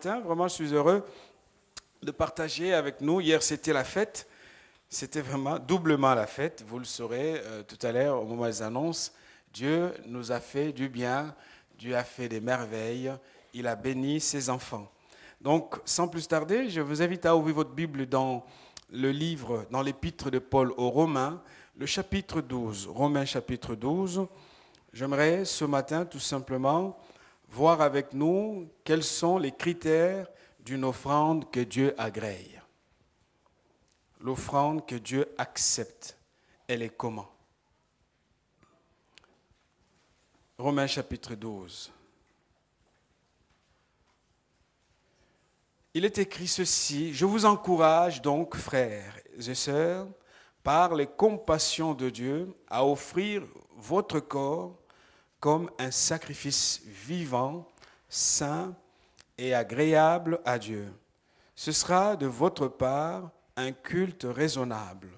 Vraiment, je suis heureux de partager avec nous. Hier, c'était la fête. C'était vraiment doublement la fête. Vous le saurez tout à l'heure au moment des annonces. Dieu nous a fait du bien. Dieu a fait des merveilles. Il a béni ses enfants. Donc, sans plus tarder, je vous invite à ouvrir votre Bible dans le livre, dans l'épître de Paul aux Romains, le chapitre 12. Romains chapitre 12. J'aimerais ce matin tout simplement voir avec nous quels sont les critères d'une offrande que Dieu agrée. L'offrande que Dieu accepte, elle est comment? Romains chapitre 12. Il est écrit ceci: je vous encourage donc, frères et sœurs, par les compassions de Dieu, à offrir votre corps comme un sacrifice vivant, saint et agréable à Dieu. Ce sera de votre part un culte raisonnable.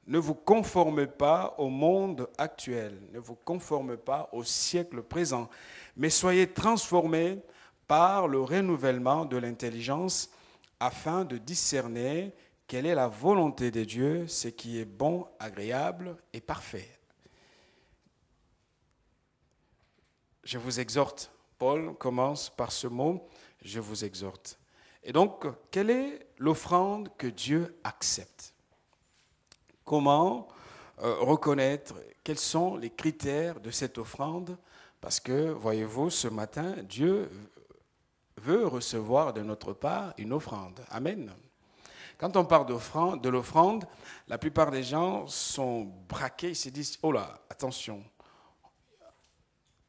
Ne vous conformez pas au monde actuel, ne vous conformez pas au siècle présent, mais soyez transformés par le renouvellement de l'intelligence afin de discerner quelle est la volonté de Dieu, ce qui est bon, agréable et parfait. Je vous exhorte. Paul commence par ce mot, je vous exhorte. Et donc, quelle est l'offrande que Dieu accepte? Comment reconnaître quels sont les critères de cette offrande? Parce que, voyez-vous, ce matin, Dieu veut recevoir de notre part une offrande. Amen. Quand on parle de l'offrande, la plupart des gens sont braqués, ils se disent, oh là, attention,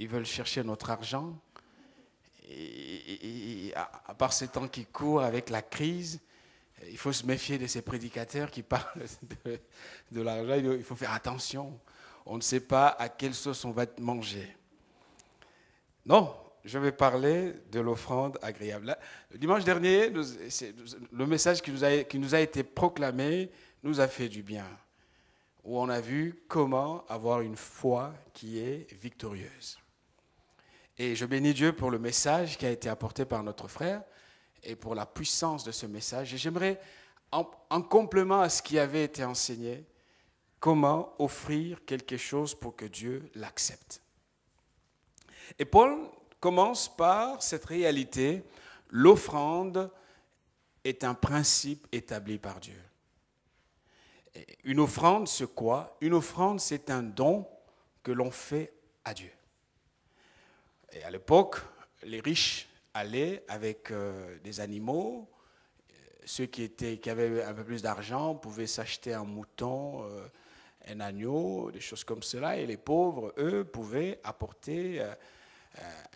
ils veulent chercher notre argent. Et à part ces temps qui courent avec la crise, il faut se méfier de ces prédicateurs qui parlent de l'argent. Il faut faire attention. On ne sait pas à quelle sauce on va manger. Non, je vais parler de l'offrande agréable. Le dimanche dernier, le message qui nous a été proclamé nous a fait du bien, où on a vu comment avoir une foi qui est victorieuse. Et je bénis Dieu pour le message qui a été apporté par notre frère et pour la puissance de ce message. Et j'aimerais, en complément à ce qui avait été enseigné, comment offrir quelque chose pour que Dieu l'accepte. Et Paul commence par cette réalité: l'offrande est un principe établi par Dieu. Et une offrande, c'est quoi? Une offrande, c'est un don que l'on fait à Dieu. Et à l'époque, les riches allaient avec des animaux. Ceux qui avaient un peu plus d'argent pouvaient s'acheter un mouton, un agneau, des choses comme cela. Et les pauvres, eux, pouvaient apporter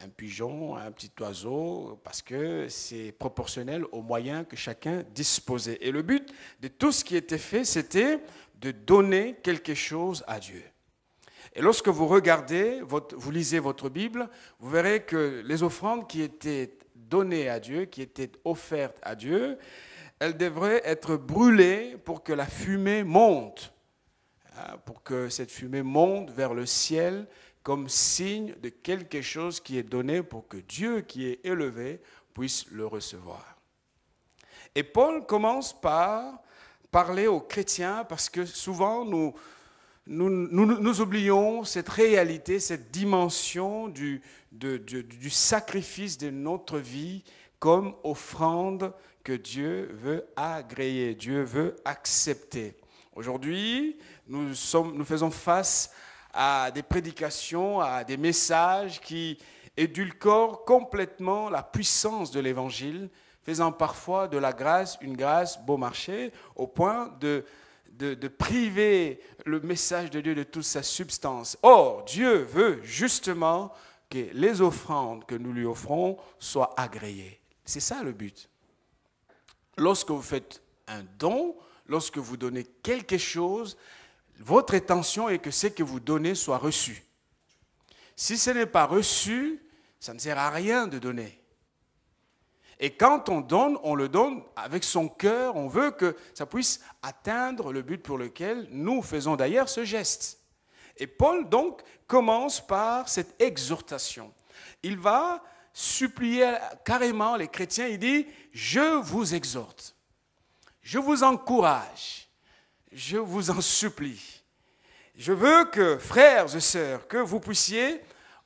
un pigeon, un petit oiseau, parce que c'est proportionnel aux moyens que chacun disposait. Et le but de tout ce qui était fait, c'était de donner quelque chose à Dieu. Et lorsque vous regardez, vous lisez votre Bible, vous verrez que les offrandes qui étaient données à Dieu, qui étaient offertes à Dieu, elles devraient être brûlées pour que la fumée monte, pour que cette fumée monte vers le ciel comme signe de quelque chose qui est donné pour que Dieu qui est élevé puisse le recevoir. Et Paul commence par parler aux chrétiens parce que souvent nous oublions cette réalité, cette dimension du sacrifice de notre vie comme offrande que Dieu veut agréer, Dieu veut accepter. Aujourd'hui, nous faisons face à des prédications, à des messages qui édulcorent complètement la puissance de l'Évangile, faisant parfois de la grâce une grâce bon marché, au point de priver le message de Dieu de toute sa substance. Or, Dieu veut justement que les offrandes que nous lui offrons soient agréées. C'est ça le but. Lorsque vous faites un don, lorsque vous donnez quelque chose, votre intention est que ce que vous donnez soit reçu. Si ce n'est pas reçu, ça ne sert à rien de donner. Et quand on le donne avec son cœur, on veut que ça puisse atteindre le but pour lequel nous faisons d'ailleurs ce geste. Et Paul donc commence par cette exhortation. Il va suppliait carrément les chrétiens. Il dit, je vous exhorte, je vous encourage, je vous en supplie. Je veux que, frères et sœurs, que vous puissiez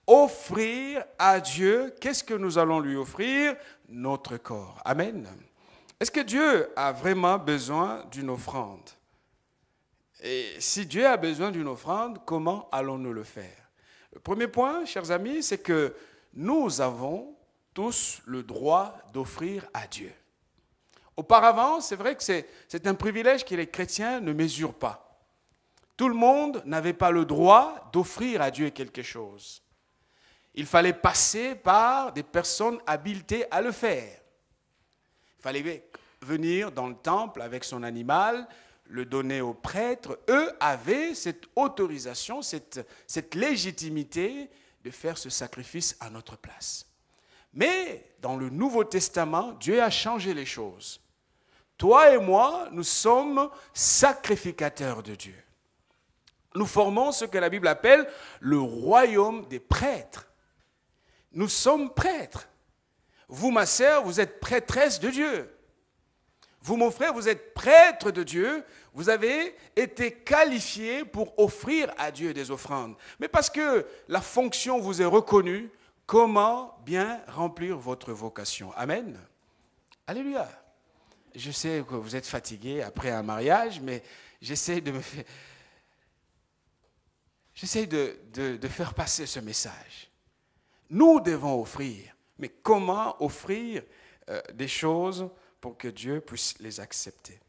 offrir à Dieu, qu'est-ce que nous allons lui offrir? Notre corps. Amen. Est-ce que Dieu a vraiment besoin d'une offrande? Et si Dieu a besoin d'une offrande, comment allons-nous le faire? Le premier point, chers amis, c'est que nous avons tous le droit d'offrir à Dieu. Auparavant, c'est vrai que c'est un privilège que les chrétiens ne mesurent pas. Tout le monde n'avait pas le droit d'offrir à Dieu quelque chose. Il fallait passer par des personnes habilitées à le faire. Il fallait venir dans le temple avec son animal, le donner aux prêtres. Eux avaient cette autorisation, cette légitimité de faire ce sacrifice à notre place. Mais dans le Nouveau Testament, Dieu a changé les choses. Toi et moi, nous sommes sacrificateurs de Dieu. Nous formons ce que la Bible appelle le royaume des prêtres. Nous sommes prêtres. Vous, ma sœur, vous êtes prêtresse de Dieu. Vous, mon frère, vous êtes prêtre de Dieu. Vous avez été qualifié pour offrir à Dieu des offrandes. Mais parce que la fonction vous est reconnue, comment bien remplir votre vocation? Amen. Alléluia. Je sais que vous êtes fatigué après un mariage, mais j'essaie de faire passer ce message. Nous devons offrir. Mais comment offrir des choses pour que Dieu puisse les accepter?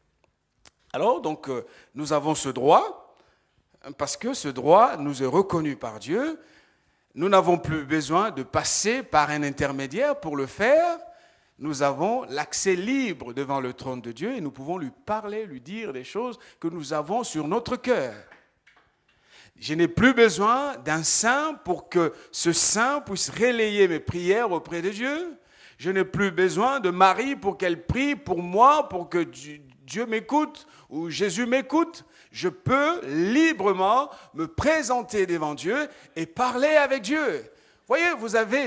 Alors, donc, nous avons ce droit, parce que ce droit nous est reconnu par Dieu. Nous n'avons plus besoin de passer par un intermédiaire pour le faire. Nous avons l'accès libre devant le trône de Dieu et nous pouvons lui parler, lui dire des choses que nous avons sur notre cœur. Je n'ai plus besoin d'un saint pour que ce saint puisse relayer mes prières auprès de Dieu. Je n'ai plus besoin de Marie pour qu'elle prie pour moi, pour que Dieu m'écoute ou Jésus m'écoute. Je peux librement me présenter devant Dieu et parler avec Dieu. Voyez,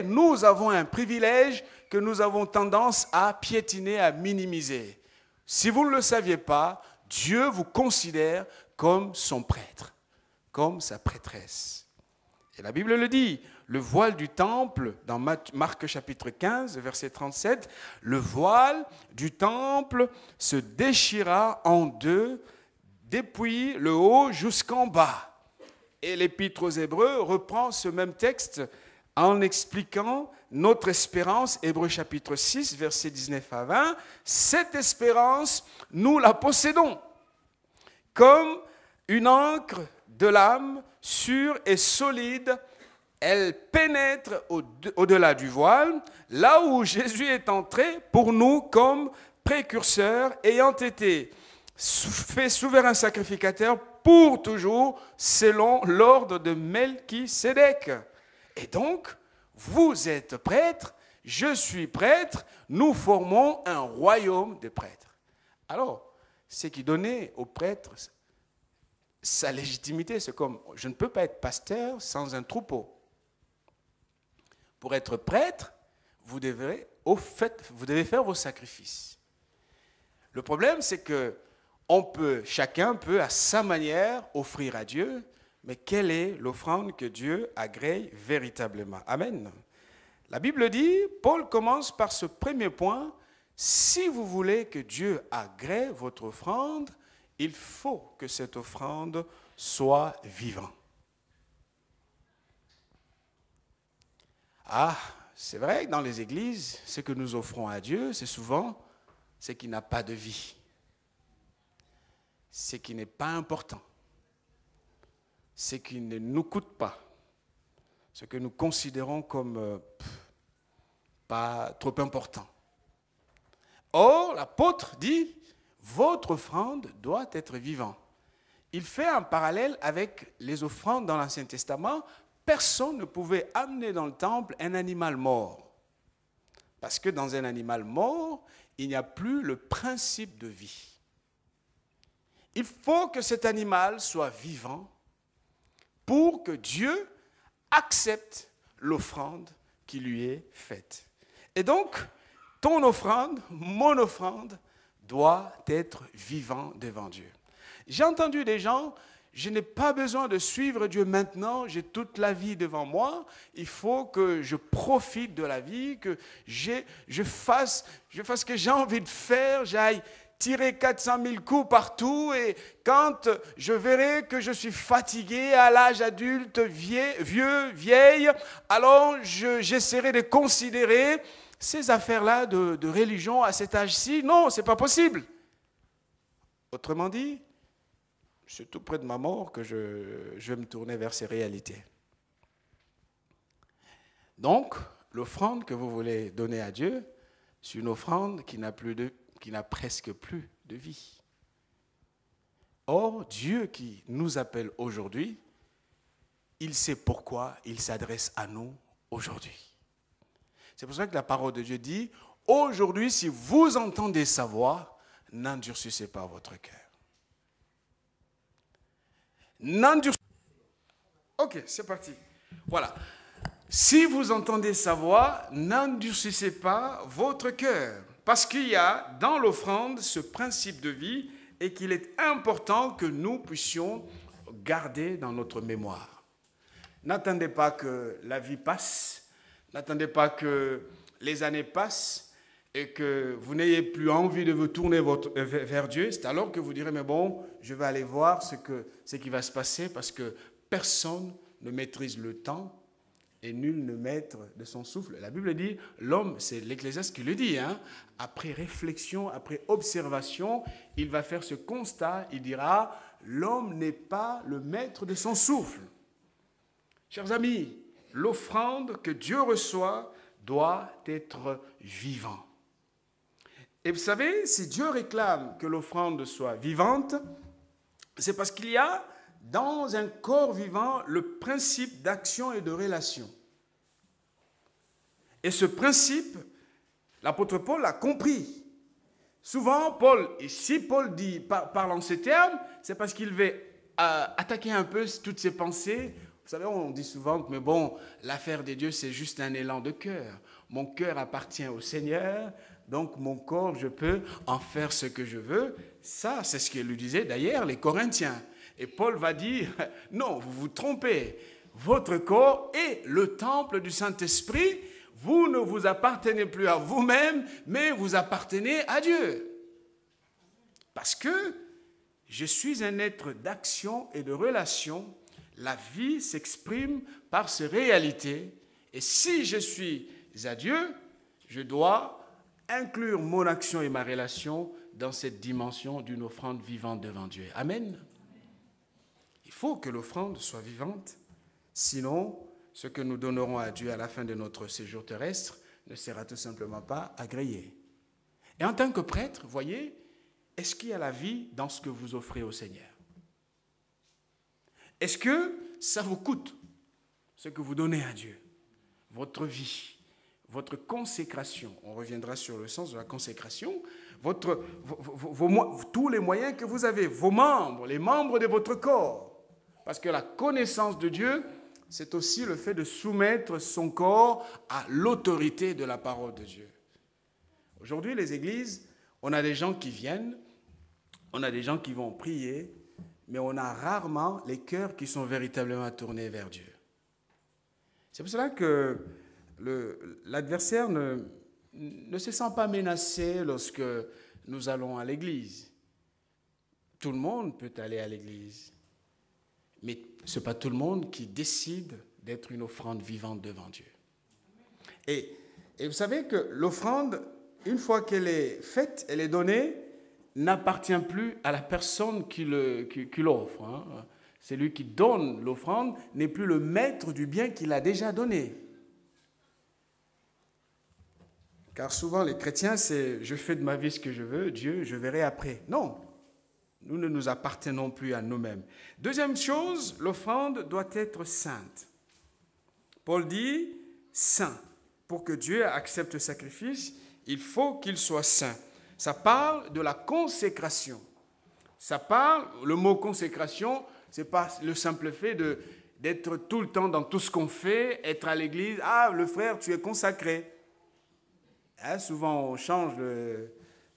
nous avons un privilège que nous avons tendance à piétiner, à minimiser. Si vous ne le saviez pas, Dieu vous considère comme son prêtre, comme sa prêtresse. Et la Bible le dit, le voile du temple, dans Marc chapitre 15, verset 37, le voile du temple se déchira en deux, depuis le haut jusqu'en bas. Et l'Épître aux Hébreux reprend ce même texte en expliquant notre espérance, Hébreux chapitre 6, verset 19 à 20. Cette espérance, nous la possédons comme une ancre de l'âme sûre et solide. Elle pénètre au-delà du voile, là où Jésus est entré pour nous comme précurseur, ayant été fait souverain sacrificateur pour toujours, selon l'ordre de Melchisédek. Et donc, vous êtes prêtre, je suis prêtre, nous formons un royaume de prêtres. Alors, ce qui donnait aux prêtres sa légitimité, c'est comme, je ne peux pas être pasteur sans un troupeau. Pour être prêtre, vous devez faire vos sacrifices. Le problème, c'est que chacun peut à sa manière offrir à Dieu, mais quelle est l'offrande que Dieu agrée véritablement? Amen. La Bible dit, Paul commence par ce premier point, si vous voulez que Dieu agrée votre offrande, il faut que cette offrande soit vivante. Ah, c'est vrai que dans les églises, ce que nous offrons à Dieu, c'est souvent ce qui n'a pas de vie. Ce qui n'est pas important. Ce qui ne nous coûte pas. Ce que nous considérons comme pas trop important. Or, l'apôtre dit, votre offrande doit être vivante. Il fait un parallèle avec les offrandes dans l'Ancien Testament. Personne ne pouvait amener dans le temple un animal mort. Parce que dans un animal mort, il n'y a plus le principe de vie. Il faut que cet animal soit vivant pour que Dieu accepte l'offrande qui lui est faite. Et donc, ton offrande, mon offrande, doit être vivant devant Dieu. J'ai entendu des gens, je n'ai pas besoin de suivre Dieu maintenant, j'ai toute la vie devant moi, il faut que je profite de la vie, que je fasse ce que j'ai envie de faire, j'aille tirer 400 000 coups partout et quand je verrai que je suis fatigué à l'âge adulte, vieille, alors j'essaierai de considérer ces affaires-là de religion à cet âge-ci. Non, ce n'est pas possible. Autrement dit, c'est tout près de ma mort que je vais me tourner vers ces réalités. Donc, l'offrande que vous voulez donner à Dieu, c'est une offrande qui n'a presque plus de vie. Or, Dieu qui nous appelle aujourd'hui, il sait pourquoi il s'adresse à nous aujourd'hui. C'est pour ça que la parole de Dieu dit, aujourd'hui, si vous entendez sa voix, n'endurcissez pas votre cœur. Ok, c'est parti. Voilà. Si vous entendez sa voix, n'endurcissez pas votre cœur. Parce qu'il y a dans l'offrande ce principe de vie et qu'il est important que nous puissions garder dans notre mémoire. N'attendez pas que la vie passe. N'attendez pas que les années passent et que vous n'ayez plus envie de vous tourner vers Dieu. C'est alors que vous direz, mais bon, je vais aller voir ce qui va se passer parce que personne ne maîtrise le temps et nul ne maître de son souffle. La Bible dit, l'homme, c'est l'Ecclésiaste qui le dit, hein, après réflexion, après observation, il va faire ce constat, il dira, l'homme n'est pas le maître de son souffle. Chers amis, l'offrande que Dieu reçoit doit être vivante. Et vous savez, si Dieu réclame que l'offrande soit vivante, c'est parce qu'il y a dans un corps vivant le principe d'action et de relation. Et ce principe, l'apôtre Paul l'a compris. Souvent, si Paul parle en ces termes, c'est parce qu'il veut attaquer un peu toutes ses pensées. Vous savez, on dit souvent que, mais bon, l'affaire des dieux, c'est juste un élan de cœur. Mon cœur appartient au Seigneur, donc mon corps, je peux en faire ce que je veux. Ça, c'est ce que lui disaient d'ailleurs les Corinthiens. Et Paul va dire, non, vous vous trompez. Votre corps est le temple du Saint-Esprit. Vous ne vous appartenez plus à vous-même, mais vous appartenez à Dieu. Parce que je suis un être d'action et de relation. La vie s'exprime par ces réalités. Et si je suis à Dieu, je dois inclure mon action et ma relation dans cette dimension d'une offrande vivante devant Dieu. Amen. Il faut que l'offrande soit vivante, sinon ce que nous donnerons à Dieu à la fin de notre séjour terrestre ne sera tout simplement pas agréé. Et en tant que prêtre, voyez, est-ce qu'il y a la vie dans ce que vous offrez au Seigneur? Est-ce que ça vous coûte ce que vous donnez à Dieu? Votre vie, votre consécration, on reviendra sur le sens de la consécration, tous les moyens que vous avez, vos membres, les membres de votre corps. Parce que la connaissance de Dieu, c'est aussi le fait de soumettre son corps à l'autorité de la parole de Dieu. Aujourd'hui, les églises, on a des gens qui viennent, on a des gens qui vont prier, mais on a rarement les cœurs qui sont véritablement tournés vers Dieu. C'est pour cela que l'adversaire ne se sent pas menacé lorsque nous allons à l'église. Tout le monde peut aller à l'église, mais ce n'est pas tout le monde qui décide d'être une offrande vivante devant Dieu. Et vous savez que l'offrande, une fois qu'elle est faite, elle est donnée, n'appartient plus à la personne qui l'offre. Hein. Celui qui donne l'offrande n'est plus le maître du bien qu'il a déjà donné. Car souvent les chrétiens, c'est « je fais de ma vie ce que je veux, Dieu, je verrai après ». Non, nous ne nous appartenons plus à nous-mêmes. Deuxième chose, l'offrande doit être sainte. Paul dit « saint ». Pour que Dieu accepte le sacrifice, il faut qu'il soit saint. Ça parle de la consécration. Le mot consécration, ce n'est pas le simple fait d'être tout le temps dans tout ce qu'on fait, être à l'église. Ah, le frère, tu es consacré. Hein, souvent, on change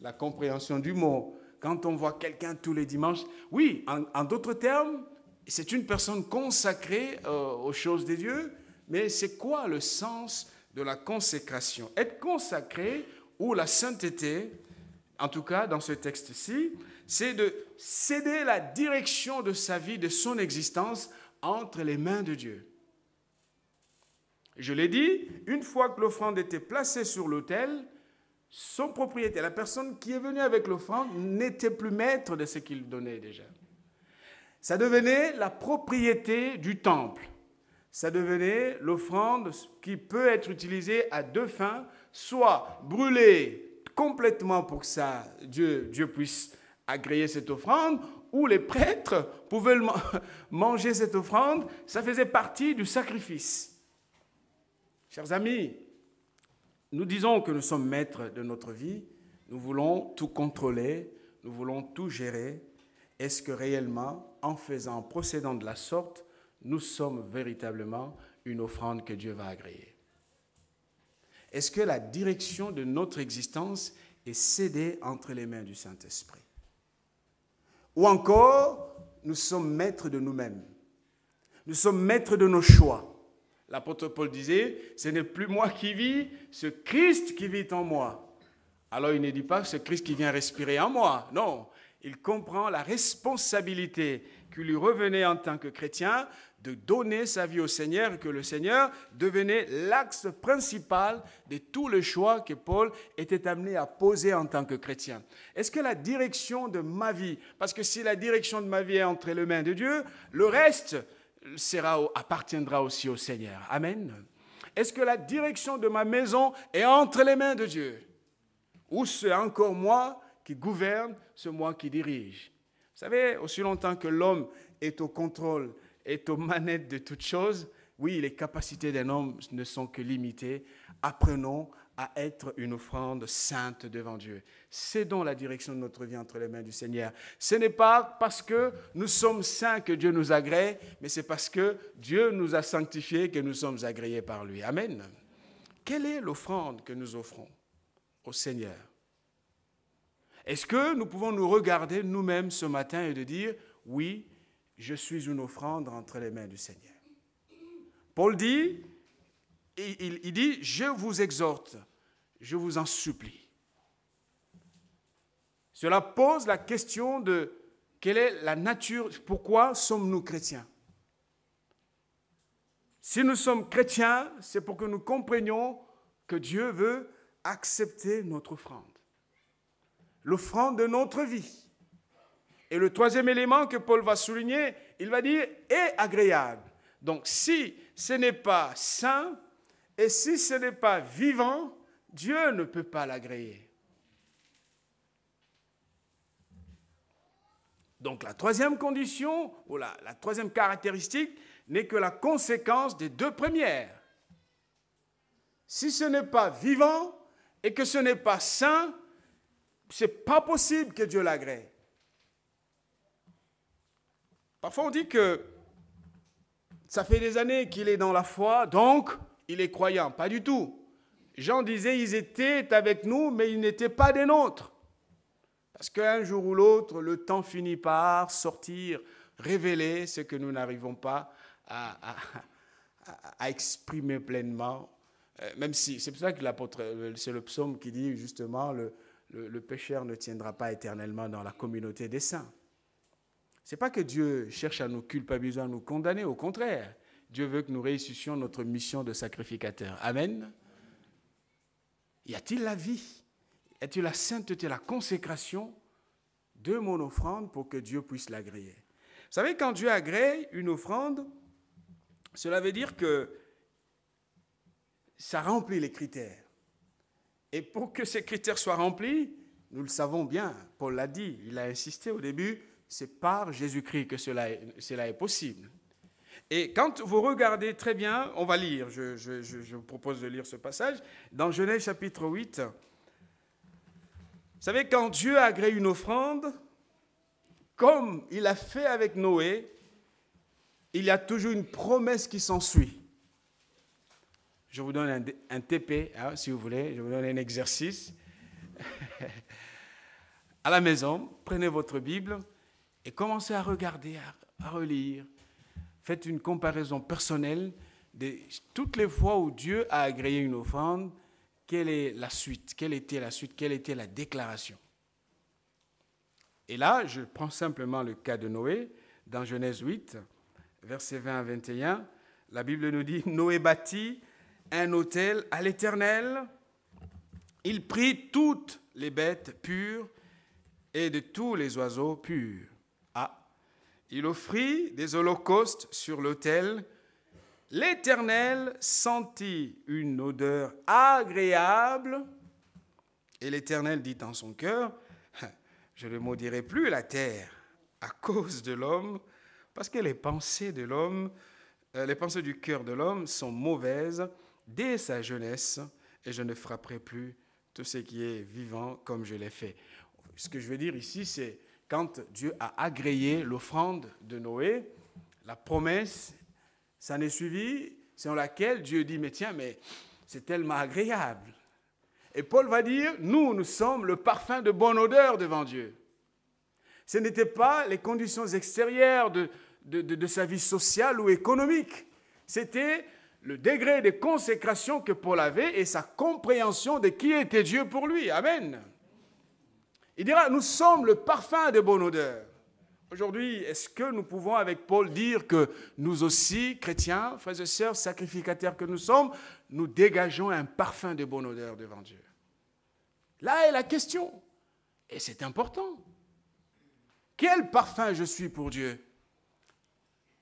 la compréhension du mot. Quand on voit quelqu'un tous les dimanches, oui, en d'autres termes, c'est une personne consacrée aux choses de Dieu, mais c'est quoi le sens de la consécration? Être consacré ou la sainteté, en tout cas dans ce texte-ci, c'est de céder la direction de sa vie, de son existence, entre les mains de Dieu. Je l'ai dit, une fois que l'offrande était placée sur l'autel, son propriétaire, la personne qui est venue avec l'offrande, n'était plus maître de ce qu'il donnait déjà. Ça devenait la propriété du temple. Ça devenait l'offrande qui peut être utilisée à deux fins, soit brûlée complètement pour que Dieu puisse agréer cette offrande, ou les prêtres pouvaient manger cette offrande, ça faisait partie du sacrifice. Chers amis, nous disons que nous sommes maîtres de notre vie, nous voulons tout contrôler, nous voulons tout gérer. Est-ce que réellement, en procédant de la sorte, nous sommes véritablement une offrande que Dieu va agréer? Est-ce que la direction de notre existence est cédée entre les mains du Saint-Esprit? Ou encore, nous sommes maîtres de nous-mêmes. Nous sommes maîtres de nos choix. L'apôtre Paul disait, ce n'est plus moi qui vis, c'est Christ qui vit en moi. Alors il ne dit pas que c'est Christ qui vient respirer en moi. Non, il comprend la responsabilité qui lui revenait en tant que chrétien de donner sa vie au Seigneur et que le Seigneur devenait l'axe principal de tous les choix que Paul était amené à poser en tant que chrétien. Est-ce que la direction de ma vie, parce que si la direction de ma vie est entre les mains de Dieu, le reste appartiendra aussi au Seigneur. Amen. Est-ce que la direction de ma maison est entre les mains de Dieu? Ou c'est encore moi qui gouverne, c'est moi qui dirige? Vous savez, aussi longtemps que l'homme est au contrôle, est aux manettes de toutes choses, oui, les capacités d'un homme ne sont que limitées. Apprenons à être une offrande sainte devant Dieu. Cédons la direction de notre vie entre les mains du Seigneur. Ce n'est pas parce que nous sommes saints que Dieu nous agrée, mais c'est parce que Dieu nous a sanctifiés que nous sommes agréés par lui. Amen. Quelle est l'offrande que nous offrons au Seigneur? Est-ce que nous pouvons nous regarder nous-mêmes ce matin et de dire, oui, je suis une offrande entre les mains du Seigneur? Paul dit, il dit, je vous exhorte, je vous en supplie. Cela pose la question de quelle est la nature, pourquoi sommes-nous chrétiens? Si nous sommes chrétiens, c'est pour que nous comprenions que Dieu veut accepter notre offrande. L'offrande de notre vie. Et le troisième élément que Paul va souligner, il va dire « est agréable ». Donc si ce n'est pas saint et si ce n'est pas vivant, Dieu ne peut pas l'agréer. Donc la troisième condition, ou la troisième caractéristique, n'est que la conséquence des deux premières. Si ce n'est pas vivant et que ce n'est pas saint, ce n'est pas possible que Dieu l'agrée. Parfois on dit que ça fait des années qu'il est dans la foi, donc il est croyant. Pas du tout. Jean disait, ils étaient avec nous, mais ils n'étaient pas des nôtres. Parce qu'un jour ou l'autre, le temps finit par sortir, révéler ce que nous n'arrivons pas à exprimer pleinement. Même si, c'est pour ça que l'apôtre, c'est le psaume qui dit justement, le pécheur ne tiendra pas éternellement dans la communauté des saints. Ce n'est pas que Dieu cherche à nous culpabiliser, à nous condamner, au contraire. Dieu veut que nous réussissions notre mission de sacrificateur. Amen. Y a-t-il la vie? Y a-t-il la sainteté, la consécration de mon offrande pour que Dieu puisse l'agréer? Vous savez, quand Dieu agrée une offrande, cela veut dire que ça remplit les critères. Et pour que ces critères soient remplis, nous le savons bien, Paul l'a dit, il a insisté au début, c'est par Jésus-Christ que cela est possible. Et quand vous regardez très bien, on va lire, je vous propose de lire ce passage, dans Genèse chapitre 8. Vous savez, quand Dieu agrée une offrande, comme il a fait avec Noé, il y a toujours une promesse qui s'ensuit. Je vous donne un TP, hein, si vous voulez. Je vous donne un exercice. À la maison, prenez votre Bible et commencez à regarder, à relire. Faites une comparaison personnelle de toutes les fois où Dieu a agréé une offrande. Quelle est la suite? Quelle était la suite? Quelle était la déclaration? Et là, je prends simplement le cas de Noé. Dans Genèse 8, versets 20 à 21, la Bible nous dit « Noé bâtit un autel à l'Éternel. Il prit toutes les bêtes pures et de tous les oiseaux purs. Ah, il offrit des holocaustes sur l'autel. L'Éternel sentit une odeur agréable. Et l'Éternel dit en son cœur, je ne maudirai plus la terre à cause de l'homme, parce que les pensées de l'homme, les pensées du cœur de l'homme sont mauvaises dès sa jeunesse, et je ne frapperai plus tout ce qui est vivant comme je l'ai fait. Ce que je veux dire ici, c'est quand Dieu a agréé l'offrande de Noé, la promesse s'en est suivie, selon laquelle Dieu dit, mais tiens, mais c'est tellement agréable. Et Paul va dire, nous sommes le parfum de bonne odeur devant Dieu. Ce n'étaient pas les conditions extérieures de sa vie sociale ou économique. C'était le degré de consécration que Paul avait et sa compréhension de qui était Dieu pour lui. Amen. Il dira, nous sommes le parfum de bonne odeur. Aujourd'hui, est-ce que nous pouvons avec Paul dire que nous aussi, chrétiens, frères et sœurs, sacrificateurs que nous sommes, nous dégageons un parfum de bonne odeur devant Dieu? Là est la question. Et c'est important. Quel parfum je suis pour Dieu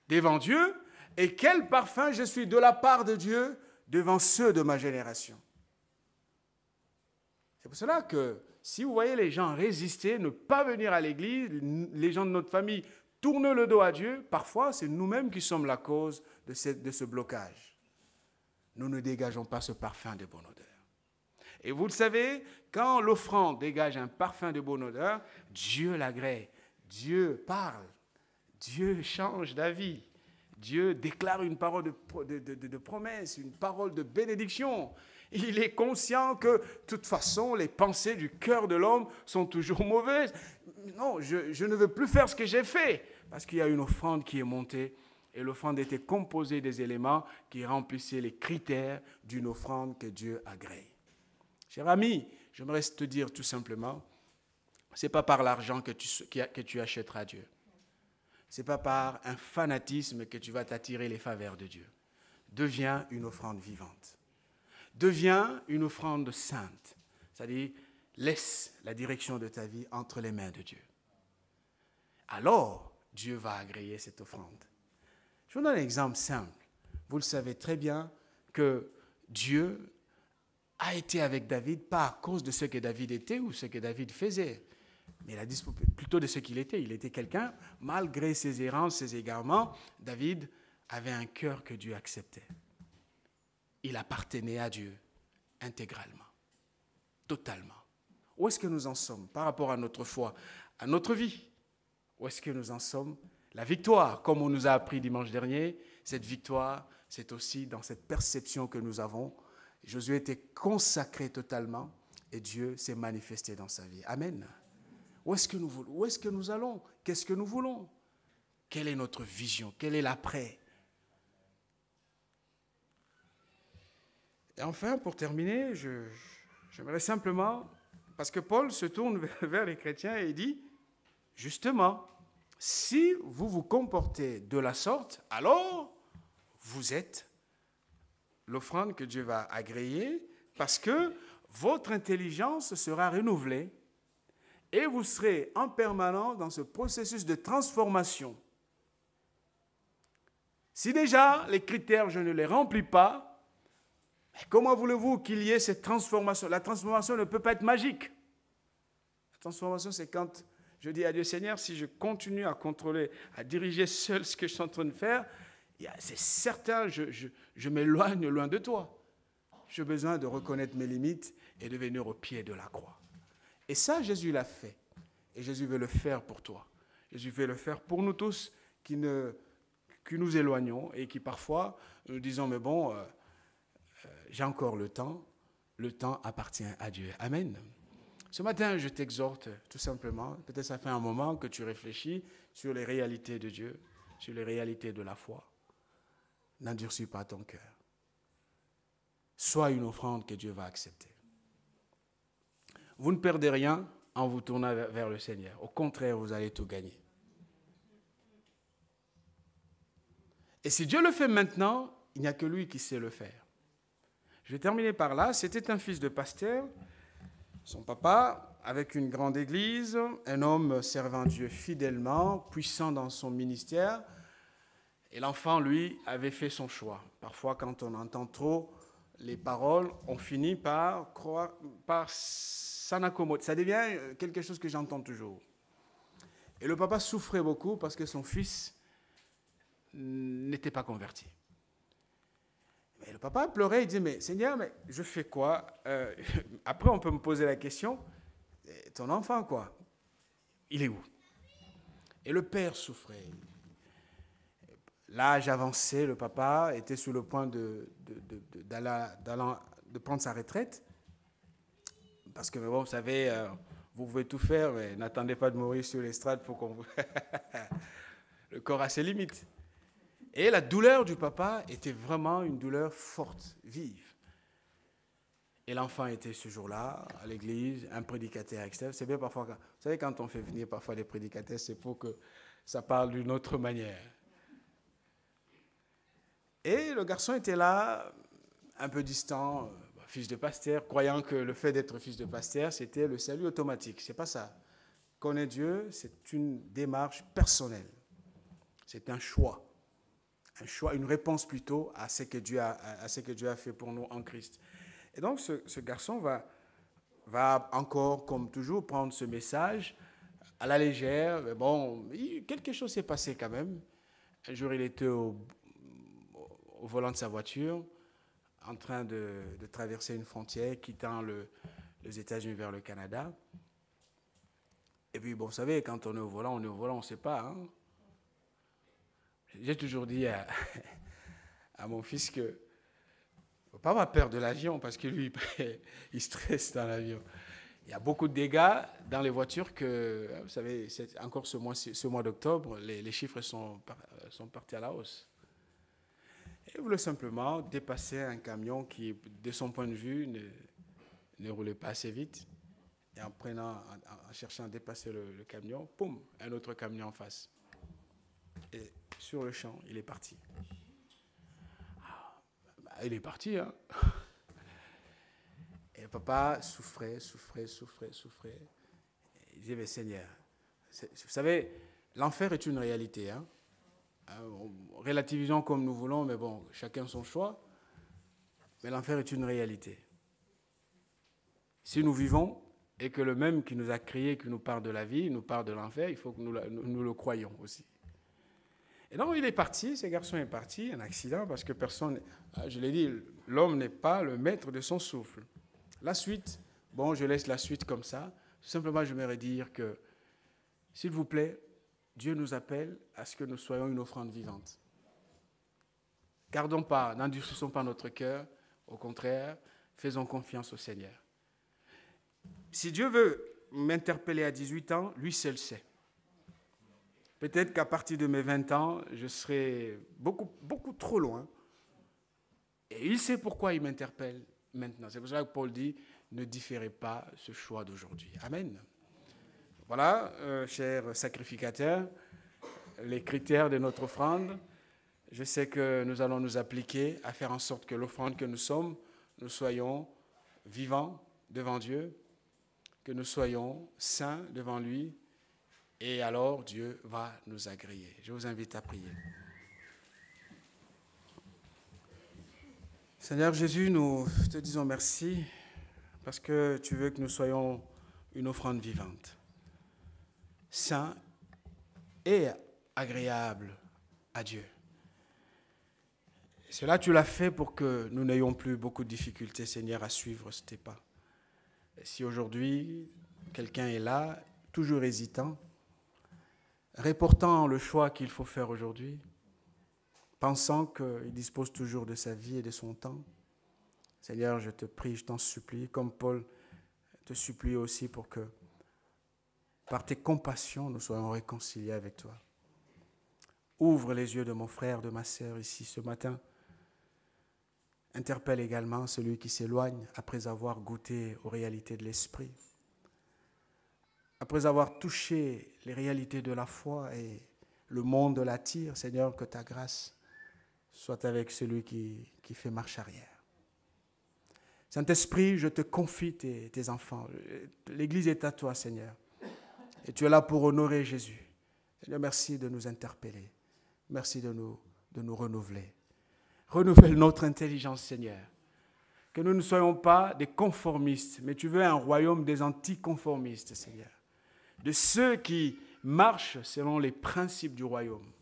devant Dieu et quel parfum je suis de la part de Dieu devant ceux de ma génération. C'est pour cela que si vous voyez les gens résister, ne pas venir à l'église, les gens de notre famille tournent le dos à Dieu, parfois c'est nous-mêmes qui sommes la cause de ce blocage. Nous ne dégageons pas ce parfum de bonne odeur. Et vous le savez, quand l'offrande dégage un parfum de bonne odeur, Dieu l'agrée, Dieu parle, Dieu change d'avis, Dieu déclare une parole de promesse, une parole de bénédiction. Il est conscient que, de toute façon, les pensées du cœur de l'homme sont toujours mauvaises. Non, je ne veux plus faire ce que j'ai fait, parce qu'il y a une offrande qui est montée, et l'offrande était composée des éléments qui remplissaient les critères d'une offrande que Dieu agrée. Cher ami, j'aimerais te dire tout simplement, ce n'est pas par l'argent que tu achèteras Dieu. Ce n'est pas par un fanatisme que tu vas t'attirer les faveurs de Dieu. Deviens une offrande vivante. Deviens une offrande sainte. C'est-à-dire, laisse la direction de ta vie entre les mains de Dieu. Alors, Dieu va agréer cette offrande. Je vous donne un exemple simple. Vous le savez très bien que Dieu a été avec David, pas à cause de ce que David était ou ce que David faisait, mais plutôt de ce qu'il était. Il était quelqu'un, malgré ses errances, ses égarements, David avait un cœur que Dieu acceptait. Il appartenait à Dieu intégralement, totalement. Où est-ce que nous en sommes par rapport à notre foi, à notre vie? Où est-ce que nous en sommes? La victoire, comme on nous a appris dimanche dernier, cette victoire, c'est aussi dans cette perception que nous avons. Josué était consacré totalement et Dieu s'est manifesté dans sa vie. Amen. Où est-ce que nous allons? Qu'est-ce que nous voulons? Quelle est notre vision? Quel est l'après? Et enfin, pour terminer, j'aimerais simplement, parce que Paul se tourne vers les chrétiens et dit, justement, si vous vous comportez de la sorte, alors vous êtes l'offrande que Dieu va agréer, parce que votre intelligence sera renouvelée et vous serez en permanence dans ce processus de transformation. Si déjà les critères, je ne les remplis pas, comment voulez-vous qu'il y ait cette transformation? La transformation ne peut pas être magique. La transformation, c'est quand je dis à Dieu, Seigneur, si je continue à contrôler, à diriger seul ce que je suis en train de faire, c'est certain, je m'éloigne loin de toi. J'ai besoin de reconnaître mes limites et de venir au pied de la croix. Et ça, Jésus l'a fait. Et Jésus veut le faire pour toi. Jésus veut le faire pour nous tous qui nous éloignons et qui parfois nous disons, mais bon, j'ai encore le temps appartient à Dieu. Amen. Ce matin, je t'exhorte tout simplement, peut-être ça fait un moment que tu réfléchis sur les réalités de Dieu, sur les réalités de la foi. N'endurcis pas ton cœur. Sois une offrande que Dieu va accepter. Vous ne perdez rien en vous tournant vers le Seigneur. Au contraire, vous allez tout gagner. Et si Dieu le fait maintenant, il n'y a que lui qui sait le faire. Je vais terminer par là. C'était un fils de pasteur. Son papa, avec une grande église, un homme servant Dieu fidèlement, puissant dans son ministère. Et l'enfant, lui, avait fait son choix. Parfois, quand on entend trop les paroles, on finit par croire, par s'en accommoder. Ça devient quelque chose que j'entends toujours. Et le papa souffrait beaucoup parce que son fils n'était pas converti. Mais le papa pleurait, il disait, mais Seigneur, mais je fais quoi? Après, on peut me poser la question, ton enfant, quoi? Il est où? Et le père souffrait. L'âge avancé, le papa était sur le point de prendre sa retraite. Parce que, bon, vous savez, vous pouvez tout faire, mais n'attendez pas de mourir sur l'estrade pour qu'on vous... Le corps a ses limites. Et la douleur du papa était vraiment une douleur forte, vive. Et l'enfant était ce jour-là à l'église, un prédicateur externe. C'est bien parfois, vous savez, quand on fait venir parfois des prédicateurs, c'est pour que ça parle d'une autre manière. Et le garçon était là, un peu distant, fils de pasteur, croyant que le fait d'être fils de pasteur, c'était le salut automatique. C'est pas ça. Connaître Dieu, c'est une démarche personnelle. C'est un choix. Un choix, une réponse plutôt à ce que Dieu a fait pour nous en Christ. Et donc, ce garçon va encore, comme toujours, prendre ce message à la légère. Mais bon, quelque chose s'est passé quand même. Un jour, il était au volant de sa voiture, en train de traverser une frontière, quittant les États-Unis vers le Canada. Et puis, bon, vous savez, quand on est au volant, on ne sait pas, hein. J'ai toujours dit à mon fils que ne faut pas avoir peur de l'avion parce que lui, il stresse dans l'avion. Il y a beaucoup de dégâts dans les voitures que, vous savez, encore ce mois d'octobre, les chiffres sont partis à la hausse. Et il voulait simplement dépasser un camion qui, de son point de vue, ne roulait pas assez vite. Et en cherchant à dépasser le camion, poum, un autre camion en face. Et sur le champ, il est parti. Il est parti, hein. Et le papa souffrait. Il disait, mais Seigneur, vous savez, l'enfer est une réalité, hein. Relativisons comme nous voulons, mais bon, chacun son choix. Mais l'enfer est une réalité. Si nous vivons et que le même qui nous a créés, qui nous parle de la vie, nous parle de l'enfer, il faut que nous le croyions aussi. Et donc il est parti, ce garçon est parti, un accident, parce que personne, je l'ai dit, l'homme n'est pas le maître de son souffle. La suite, bon, je laisse la suite comme ça. Tout simplement, je voudrais dire que, s'il vous plaît, Dieu nous appelle à ce que nous soyons une offrande vivante. Gardons pas, n'endurcissons pas notre cœur, au contraire, faisons confiance au Seigneur. Si Dieu veut m'interpeller à 18 ans, lui seul sait. Peut-être qu'à partir de mes 20 ans, je serai beaucoup trop loin. Et il sait pourquoi il m'interpelle maintenant. C'est pour ça que Paul dit, ne différez pas ce choix d'aujourd'hui. Amen. Voilà, chers sacrificateurs, les critères de notre offrande. Je sais que nous allons nous appliquer à faire en sorte que l'offrande que nous sommes, nous soyons vivants devant Dieu, que nous soyons saints devant lui, et alors Dieu va nous agréer. Je vous invite à prier. Seigneur Jésus, nous te disons merci parce que tu veux que nous soyons une offrande vivante, saint et agréable à Dieu. Et cela, tu l'as fait pour que nous n'ayons plus beaucoup de difficultés, Seigneur, à suivre tes pas. Et si aujourd'hui, quelqu'un est là, toujours hésitant, reportant le choix qu'il faut faire aujourd'hui, pensant qu'il dispose toujours de sa vie et de son temps, Seigneur, je te prie, je t'en supplie, comme Paul te supplie aussi pour que, par tes compassions, nous soyons réconciliés avec toi. Ouvre les yeux de mon frère, de ma sœur ici ce matin. Interpelle également celui qui s'éloigne après avoir goûté aux réalités de l'esprit. Après avoir touché les réalités de la foi et le monde l'attire, Seigneur, que ta grâce soit avec celui qui fait marche arrière. Saint-Esprit, je te confie tes enfants. L'Église est à toi, Seigneur. Et tu es là pour honorer Jésus. Seigneur, merci de nous interpeller. Merci de nous renouveler. Renouvelle notre intelligence, Seigneur. Que nous ne soyons pas des conformistes, mais tu veux un royaume des anticonformistes, Seigneur. De ceux qui marchent selon les principes du royaume.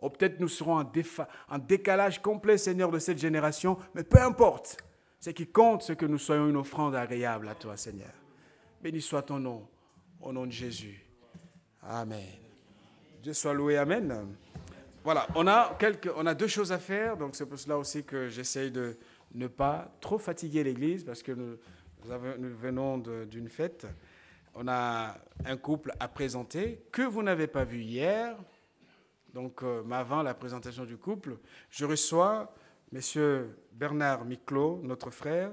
Ou peut-être nous serons en décalage complet, Seigneur, de cette génération, mais peu importe. Ce qui compte, c'est que nous soyons une offrande agréable à toi, Seigneur. Béni soit ton nom, au nom de Jésus. Amen. Dieu soit loué, amen. Voilà, on a deux choses à faire, donc c'est pour cela aussi que j'essaye de ne pas trop fatiguer l'Église, parce que nous venons d'une fête. On a un couple à présenter que vous n'avez pas vu hier. Donc, avant la présentation du couple, je reçois M. Bernard Miclot, notre frère,